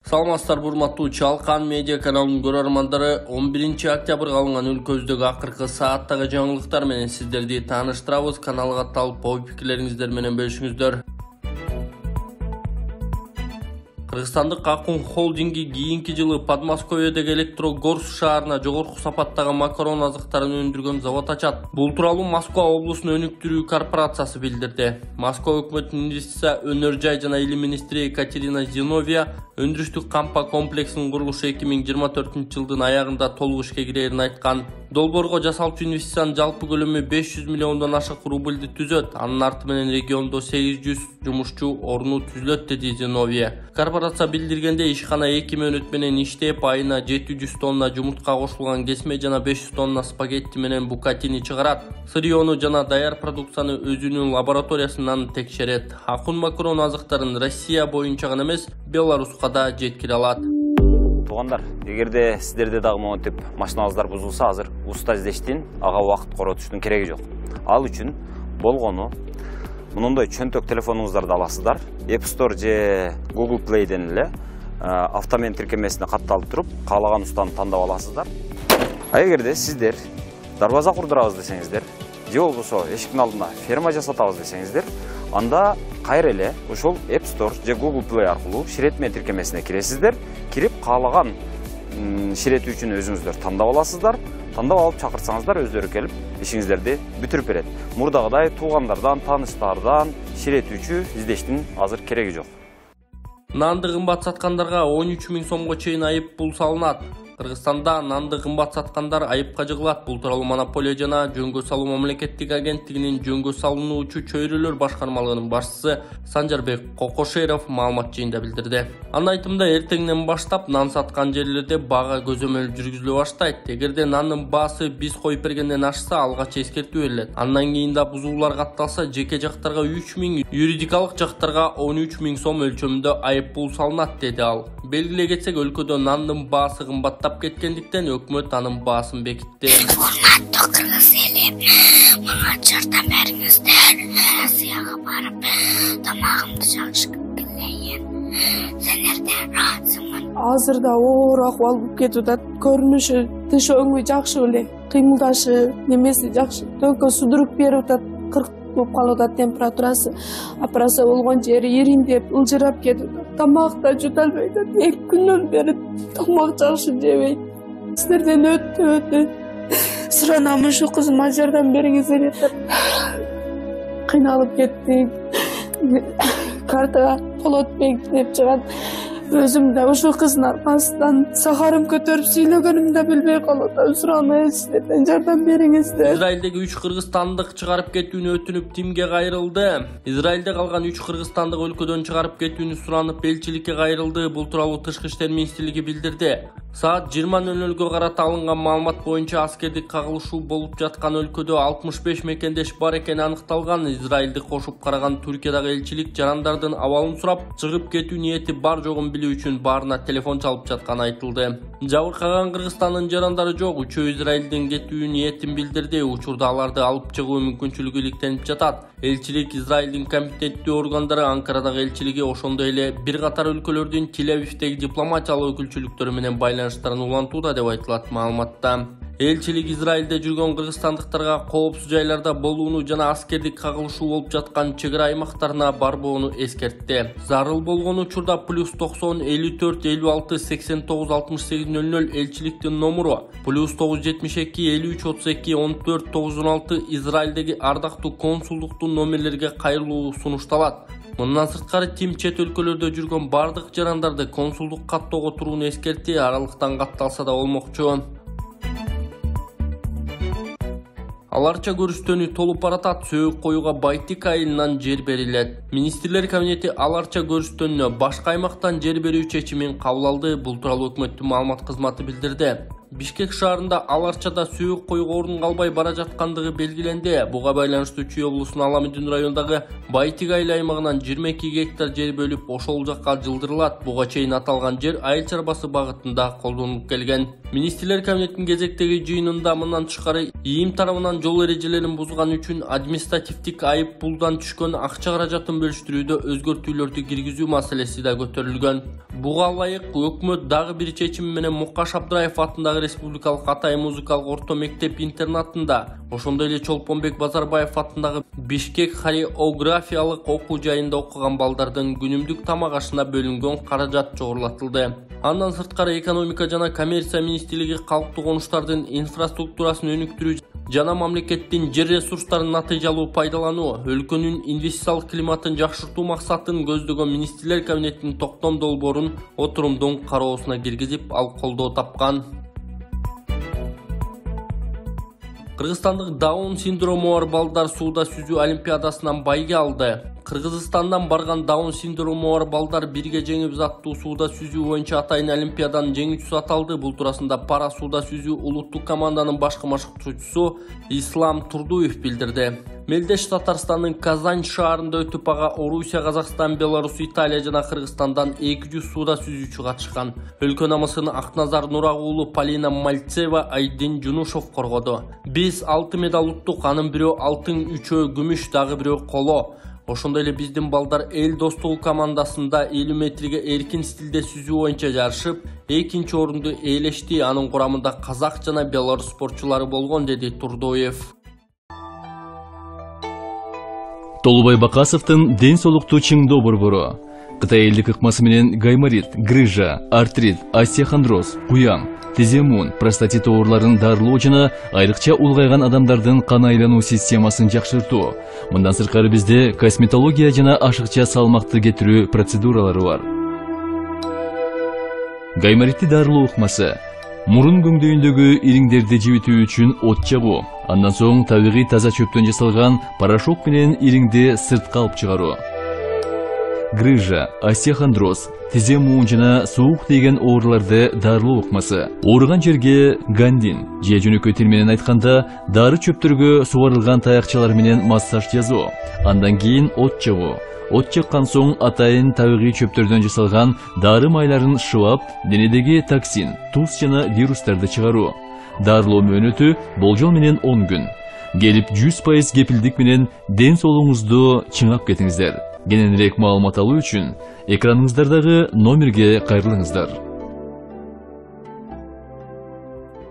Саламатсыздар урматтуу Чалкан медиа каналынын көрөрмандары, 11 октябрга алынган өлкөбүздөгү акыркы сааттагы жаңылыктар менен сиздерди тааныштырабыз. Каналга атталып, ой пикирлериңиздер менен бөлүшүңүздөр. Кыргызстандык Акун холдинги кийинки жылы Подмосковьедеги Электрогорск шаарына жогорку сапаттагы макарон азыктарын өндүргөн завод ачат. Бул тууралуу Москва облусунун өнүктүрүү корпорациясы билдирди. Москва өкмөтүнүн инвестиция, өнөр жай жана илим министри Екатерина Зиновьева өндүрүштүк кампа комплексинин курулушу 2024-жылдын аягында толук ишке кирерин айткан. Долбоорго жасалчу инвестициянын жалпы көлөмү 500 миллиондон ашык рубльди түзөт. Анын арты менен региондо 800 жумушчу орну түзүлөт, деди Зиновьева. Корпорация билдиргенде ишкана 2 мөөнөт менен иштеп, айына 700 тонна жумуртка кошулган кесме жана 500 тонна спагетти менен букатини чыгарат. Сырьеону жана даяр продукцияны өзүнүн лабораториясынан текшерет. Акун макарон азыктарын Россия боюнча гана эмес, Беларуска да жеткире алат. Туугандар, эгерде сиздерде дагы монтип машиналарыңыздар бузулса, азыр уста издештин, ага убакыт коротуштун кереги жок. Ал үчүн болгону мындай чөнтөк телефонуңуздарды аласыздар. App Store же Google Play'ден эле автомен тиркемесине катталып туруп, каалаган устаны тандап аласыздар. А эгерде сиздер дарбаза курдурабыз десеңиздер, же болбосо эшиктин алдына ферма жасатабыз десеңиздер, анда кайра эле ошол App Store же Google Play аркылуу ширетме тиркемесине киресиздер. Кирип каалаган ширетүүчүнү өзүңүздөр тандап аласыздар. Тандап алып чакырсаңыздар, өздөрү келип ишиңиздерди бүтүрүп берет. Мурдагыдай туугандардан, тааныштардан ширетүүчү издештин азыр кереги жок. Нанды кымбат саткандарга 13 000 сомго чейин айып пул салынат. Кыргызстанда нанды кымбат саткандар айыпка жыгылат. Бул тууралуу Монополия жана жөнгө салуу мамлекеттик агенттигинин жөнгө салынуучу чөйрөлөр башкармалыгынын башчысы Санжарбек Кокошеров маалымат жыйында билдирди. Анын айтымында эртеңден баштап нан саткан жерлерде бага көзөмөл жүргүзүлө баштайт. Эгерде нандын баасы биз коюп бергенден ашса, алгач эскертүү берилет. Андан кийин да бузуулар катталса, жеке жактарга 3 000, юридикалык жактарга 13 000 сом өлчөмүндө айып пул салынат, деди ал. Белгилей кетсек, өлкөдө нандын баасы кымбаттап кеткендиктен өкмөт анын баасын бекитти. Урматтуу кыргыз эли, мага жардам бериңиздер. Россияга барып, тамагымды жакшы келейин. Силерден ыраазымын. Азырда оор акыбал болуп кетип атат. Көрүнүшү, тыш өңү жакшы эле, кыймылдашы, немеси жакшы. Только судурук берип атат. 40 болуп калып атат температурасы. Операция болгон жери ириңдеп, ылжырап кетип атат. Тамак да жута албай атат. 2 күндөн бери тамак жакшы жебейт. Сиздерден өтө суранам, ушу кызыма жардам бериңиздер деп. Кыйналып кеттик. Картага кол өтпөйт деп чыгат. Өзүм да ушул кыздын аркасынан сахарым көтөрүп сүйлөгөнүмдү билбей калып атам. Суранайын, сиздерден жардам бериңиздер. Израилдеги 3 кыргызстандык чыгарып кетүүнү өтүнүп тимге кайрылды? Израилде калган 3 кыргызстандык өлкөдөн чыгарып кетүүнү суранып элчиликке кайрылды. Бул тууралуу Тышкы иштер министрлиги билдирди. Саат 20:00-гө карата алынган маалымат боюнча аскердик кагылышуу болуп жаткан өлкөдө 65 мекендеш бар экени аныкталган. Израилди кошуп караган Түркиядагы элчилик жарандардын абалын сурап, чыгып кетүү ниети бар жогун билүү үчүн баарына телефон чалып жатканы айтылды. Жабыркаган Кыргызстандын жарандары жок. Үчөө Израилдин кетүү ниетин билдирди. Учурда аларды алып чыгуу мүмкүнчүлүгү иликтенип жатат. Элчилик Израилдин компетенттүү органдары, Анкарадагы элчилиги, ошондой эле бир катар өлкөлөрдүн Тель-Авивдеги дипломатиялык өкүлчүлүктөрү менен байланыштарын улантууда деп айтылат маалыматта. Элчилик Израилде жүргөн кыргызстандыктарга коопсуз жайларда болууну жана аскердик кагылышуу болуп жаткан чек ара аймактарына барбоону эскертти. Зарыл болгон учурда +90 54 56 89 68 00 элчиликтин номуру, +972 53 32 14 916 Израилдеги ардактуу консулдуктун номерлерге кайрылуу сунушталат. Мындан сырткары Тим чет өлкөлөрдө жүргөн бардык жарандарды консулдук каттоого турууну эскертти. Аралыктан катталса да болмокчу. Аларча көрүстөнү толуп баратат. Сөөк коюуга Байтик айылынан жер берилет. Министрлер кабинети аларча көрүстөнүнө башка аймактан жер берүү чечимин кабыл алды. Бул тууралуу өкмөттүн маалымат кызматы билдирди. Бишкек шаарында ал арчада сөөк коюга орун калбай бара жаткандыгы белгиленди. Буга байланыштуу Чүй облусунун Аламүдүн районундагы Байтик айыл аймагынан 22 гектар жер бөлүп ошол жакка жылдырылат. Буга чейин аталган жер айыл чарбасы багытында колдонулуп келген. Министрлер кабинетинин кезектеги жыйынында мындан тышкары ИИМ тарабынан жол эрежелерин бузган үчүн административдик айып пулдан түшкөн акча каражатын бөлүштүрүүдө өзгөртүүлөрдү киргизүү маселеси да көтөрүлгөн. Буга ылайык өкмөт дагы бир чечим менен Мукаш Абдраев атындагы Республикалык Атай музыкалык орто мектеп интернатында, ошондой эле Чолпонбек Базарбаев атындагы Бишкек хореографиялык окуу жайында окуган балдардын күнүмдүк тамак ашына бөлүнгөн каражат жогорулатылды. Андан сырткары экономика жана коммерция министрлиги калктуу конуштардын инфраструктурасын өнүктүрүү жана мамлекеттин жер ресурстарын натыйжалуу пайдалануу, өлкөнүн инвестициялык климатын жакшыртуу максатын көздөгөн министрлер кабинетинин токтом долбоорун отурумдун кароосуна киргизип, ал колдоо тапкан. Кыргызстандык Даун синдрому бар балдар сууда сүзүү олимпиадасынан байге алды. Кыргызстандан барган Даун синдрому бар балдар бирге жеңип аттуу сууда сүзүү боюнча Атайын олимпиаданын жеңүүчүсү аталды. Бул туурасында пара сууда сүзүү улуттук команданын башкы машыктоочусу Ислам Турдуев билдирди. Мелдеш Татарстандын Казань шаарында өтүп ага Орусия, Казакстан, Беларусь, Италия жана Кыргызстандан 200 сууда сүзүүчү катышкан. Өлкө намысын Акназар Нурак уулу, Полина Мальцева, Айдин Жунушов коргоду. Биз 6 медаль уттук, анын бирөө алтын, 3-өө күмүш, дагы бирөө коло. Ошондой эле биздин балдар эл достугу командасында 50 метрге эркин стилде сүзүү боюнча жарышып, экинчи орунду ээлешти. Анын курамында казак жана белорус спортчулары болгон, деди Турдоев. Толубай Бакасовдун ден соолукту чыңдоо борбору. Кытай элдик ыкмасы менен гайморит, грыжа, артрит, остеохондроз, куян, тиземун, простатит ооруларын дарылоо жана айрыкча улгайган адамдардын кан айлануу системасын жакшыртуу. Мындан сырткары бизде косметология жана ашыкча салмакты кетирүү процедуралары бар. Гайморитти дарылоо ыкмасы мурун көңдөйүндөгү ириңдерди жибитүү үчүн от жагуу, андан соң табигый таза чөптөн жасалган порошок менен ириңди сыртка алып чыгаруу. Грыжа, остеохондроз, тизе муун жана суук тийген ооруларды дарылоо ыкмасы. Ооруган жерге гандин, же жөнөкөй тил менен айтканда дары чөптөргө сугарылган таякчалар менен массаж жасоо. Андан кийин от жагуу. От жаккан соң атайын табигый чөптөрдөн жасалган дары майларын шыбап, денедеги токсин, туз жана вирустарды чыгаруу. Дарылоо мөөнөтү болжол менен 10 күн. Келип 100% кепилдик менен ден соолугуңузду чыңап кетиңиздер. Кененирээк маалымат алуу үчүн экраныңыздардагы номерге кайрылыңыздар.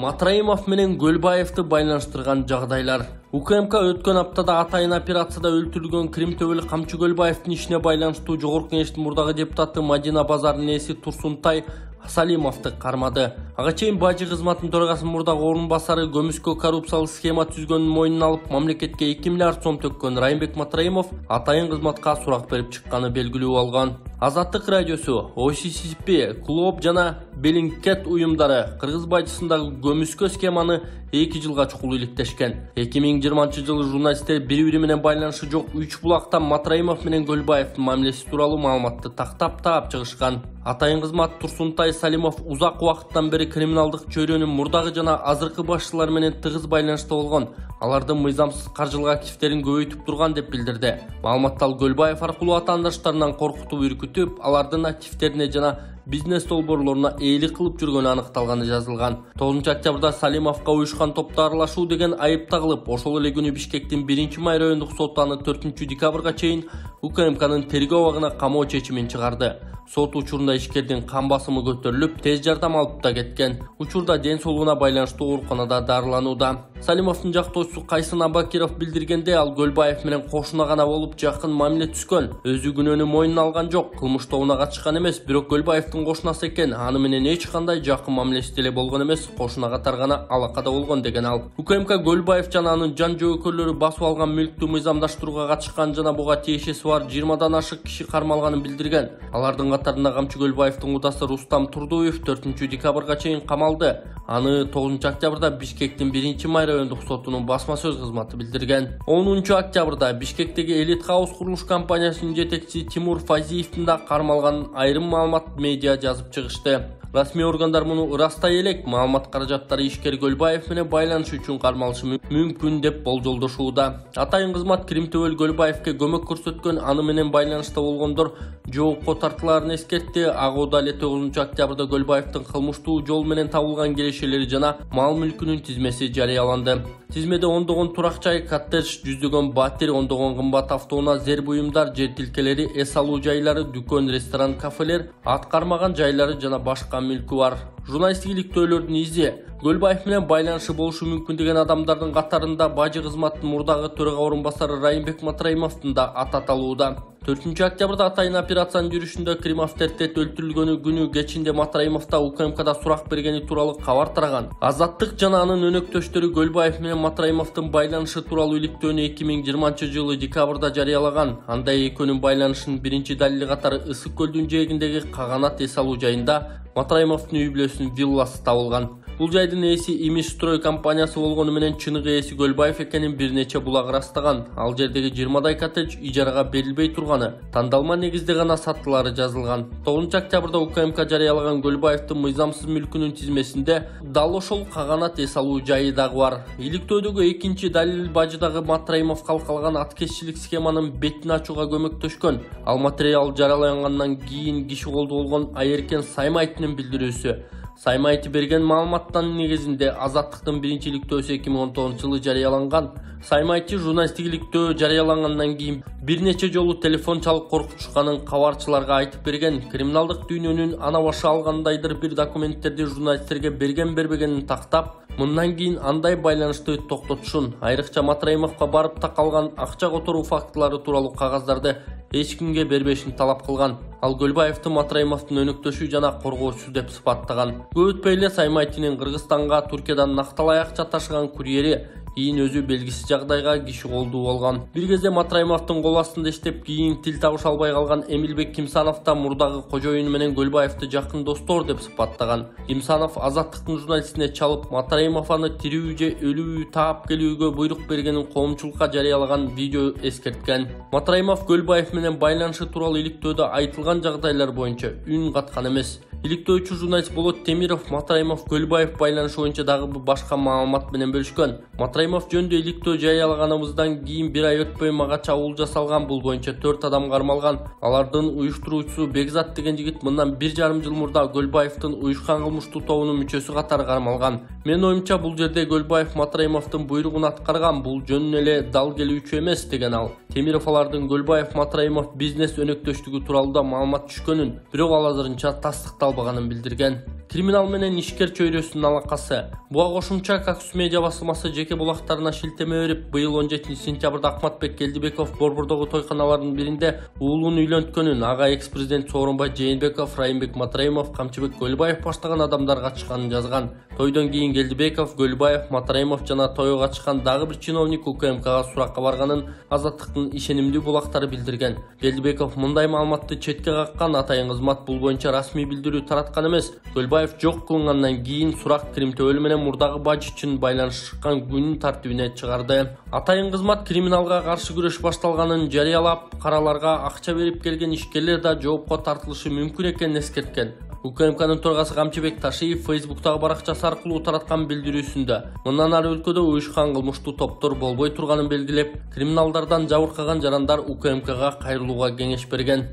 Матраимов менен Көлбаевди байланыштырган жагдайлар. УКМК өткөн аптада Атайын операцияда өлтүрүлгөн Крим төбөлүк Камчы Көлбаевдин ишине байланыштуу Жогорку Кеңештин мурдагы депутаты Мадина Базардын ээси Турсунтай Салимовду кармады. Ага чейин бажы кызматынын төрагасынын мурдагы орун басары көмүскө коррупциялык схема түзгөнүн мойнуна алып, мамлекетке 2 миллиард сом төккөн Райымбек Матраимов Атайын кызматка сурак берип чыкканы белгилүү болгон. Азаттык радиосу, OCCP, Клуб жана Белингкет уюмдары Кыргыз бажысындагы көмүскө схеманы 2 жылга чукул иликтешкен. 2020 жылы журналисттер бири-бири менен байланышы жок 3 булактан Матраимов менен Көлбаевдин мамилеси тууралуу маалыматты тактап чыгышкан. Атайын кызмат Турсунтай Салимов узак убакыттан бери криминалдык чөйрөнүн мурдагы жана азыркы башчылары менен тыгыз байланышта болгон. Алардын мыйзамсыз каржылык активдерин көбөйтүп турган деп билдирди. Маалыматта ал Көлбаев аркылуу атаандаштарынан коркутуп үркүтүп, алардын активдерине жана бизнес долбоорлоруна ээлик кылып жүргөнү аныкталганы жазылган. 9 октябрда Салимовго уюшкан топто аралашуу деген айып тагылып, ошол эле күнү Бишкектин 1-май райондук соту аны 4 декабрга чейин УКМКнын тергөө абагына камоо чечимин чыгарды. Сот учурунда ишкердин кан басымы көтөрүлүп, тез жардам алып да кеткен. Учурда ден соолугуна байланыштуу ооруканада дарыланууда. Салимовдун жактоочусу Кайсын Абакиров билдиргенде, ал Көлбаев менен кошуна гана болуп жакын мамиле түзгөн. Өзү күнөөнү мойнуна алган жок, кылмыш тобуна катышкан эмес, бирок Көлбаевдин кошунасы экен, аны менен эч кандай жакын мамилеси деле болгон эмес, кошуна катаргана алакада болгон деген ал. УКМК Көлбаев жана анын жан жоокөрлөрү басып алган мүлктү мыйзамдаштырууга катышкан жана буга тиешеси бар 20дан ашык киши кармалганын билдирген. Алардын катарында Камчы Көлбаевдин удасы Рустам Турдуев 4 декабрга чейин камалды. Аны 9 октябрда Бишкектин 1-май райондук сотунун басма сөз кызматы билдирген. 10 октябрда Бишкектеги Элит Хаус курулуш компаниясынын жетекчиси Тимур Фазиевдин да кармалганын айрым маалымат медиа жазып чыгышты. Расмий органдар муну ырастай элек, маалымат каражаттары ишкер Көлбаев менен байланыш үчүн кармалышы мүмкүн деп болжолдошууда. Атайын кызмат Кримтөбөл Көлбаевке көмөк көрсөткөн, аны менен байланышта болгондор жоопко тартылаарын эскертти. Ак Орда эле 9-октябрда Көлбаевдин кылмыштуу жол менен табылган келешелери жана мал мүлкүнүн тизмеси жарыяланды. Тизмеде ондогон турак жай, коттедж, жүздөгөн батир, ондогон кымбат автоунаа, зер буюмдар, жер тилкелери, эс алуу жайлары, дүкөн, ресторан, кафелер, аткармаган жайлары жана башка мүлкү бар. Журналисттик иликтөөлөрдүн изи Көлбаев менен байланышы болушу мүмкүн деген адамдардын катарында бажы кызматтын мурдагы төрага орун басары Райымбек Матраимовдун да аты аталууда. 4-октябрда атайын операциянын жүрүшүндө Крим авторитет өлтүрүлгөнү күнү кечинде Матраимовда УКМКда сурак бергени тууралуу кабар тараган. Азаттык жана анын өнөктөштөрү Көлбаев менен Матраимовдун байланышы тууралуу иликтөөнү 2020 декабрда жарыялаган. Анда экөөнүн байланышынын биринчи далили катары Ысык көлдүн жээгиндеги Каганат эс алуу жайында Матраимовдун үй бүлөсүнүн вилласы табылган. Бул жайдын ээси Имиш строй компаниясы болгону менен чыныгы ээси Көлбаев экенин бир нече булак ырастаган. Ал жердеги 20дай коттедж ижарага берилбей турганы, тандалма негизде гана сатылары жазылган. 9-октябрда УКМК жарыялаган Көлбаевдин мыйзамсыз мүлкүнүн тизмесинде дал ошол Каганат эс алуу жайы дагы бар. Иликтөөдөгү экинчи далил бажыдагы Матраимов калкалган аткезчилик схеманын бетин ачууга көмөктөшкөн. Ал материал жарыялангандан кийин киши колду болгон Айеркен Саймайтынын билдирүүсү. Саймайты берген маалыматтын негизинде Азаттыктын биринчи иликтөөсү 2019-жылы жарыяланган. Саймайты журналисттик иликтөө жарыялангандан кийин бир нече жолу телефон чалып коркутушканын кабарчыларга айтып берген. Криминалдык дүйнөнүн ана башы алгандайдыр бир документтерди журналисттерге бербегенин тактап, мындан кийин андай байланышты токтотушун, айрыкча Матраимовго барып такалган акча которуу фактылары тууралуу кагаздарды эч кимге бербешин талап кылган. Ал Көлбаевдин Матраимовдун өнөктөшү жана коргоочусу деп сыпаттаган. Көп өтпөй эле Саймайтынын Кыргызстанга Туркиядан накталай акча ташыган курьери кийин өзү белгисиз жагдайга киши колдуу болгон. Бир кезде Матраимовдун кол астында иштеп, кийин тил табыша албай калган Эмилбек Кимсанов да мурдагы кожоюну менен Көлбаевди жакын достор деп сыпаттаган. Кимсанов Азаттыктын журналистине чалып, Матраимов аны тирүү же өлүү таап келүүгө буйрук бергенин коомчулукка жарыялаган видео эскерткен. Матраимов Көлбаев менен байланышы тууралуу иликтөөдө айтылган жагдайлар боюнча үн каткан эмес. Иликтөөчү журналист Болот Темиров Матраимов Көлбаев байланышы боюнча дагы башка маалымат менен бөлүшкөн. Матраимов жөнүндө иликтөө жарыялаганыбыздан кийин бир ай өтпөй мага чабуул жасалган. Бул боюнча 4 адам кармалган. Алардын уюштуруучусу Бекзат деген жигит мындан 1,5 жыл мурда Көлбаевдин уюшкан кылмыштуу тобунун мүчөсү катары кармалган. Менин оюмча бул жерде Көлбаев Матраимовдун буйругун аткарган, бул жөн эле дал келүүчү эмес деген ал. Темиров алардын Көлбаев Матраимов бизнес өнөктөштүгү тууралуу да маалымат түшкөнүн, бирок ал азырынча тастыкталбаганын билдирген. Криминал менен ишкер чөйрөсүнүн алакасы. Буга кошумча Kaksus медиа басылмасы жеке булактарына шилтеме берип, быйыл 17-сентябрда Акматбек Келдибеков Борбордогу тойканалардын биринде уулун үйлөнткөнүн ага экс-президент Сооронбай Жээнбеков, Райымбек Матраимов, Камчыбек Көлбаев баштаган адамдар катышканын жазган. Тойдон кийин Келдибеков, Көлбаев, Матраимов жана тойго катышкан дагы бир чиновник УКМКга суракка барганын Азаттыктын ишенимдүү булактары билдирген. Келдибеков мындай маалыматты четке каккан. Атайын кызмат бул боюнча расмий билдирүү тараткан эмес. Көлбаев жок кылынгандан кийин сурак Кримтөбөл менен мурдагы бажы үчүн байланышкан күнүн тартибине чыгарды. Атайын кызмат криминалга каршы күрөш башталганын жарыялап, караларга акча берип келген ишкерлер да жоопко тартылышы мүмкүн экенин эскерткен. УКМКнын төрагасы Камчыбек Ташиев Фейсбуктагы баракчасы аркылуу тараткан билдирүүсүндө мындан ары өлкөдө уюшкан кылмыштуу топтор болбой турганын белгилеп, криминалдардан жабыркаган жарандар УКМКга кайрылууга кеңеш берген.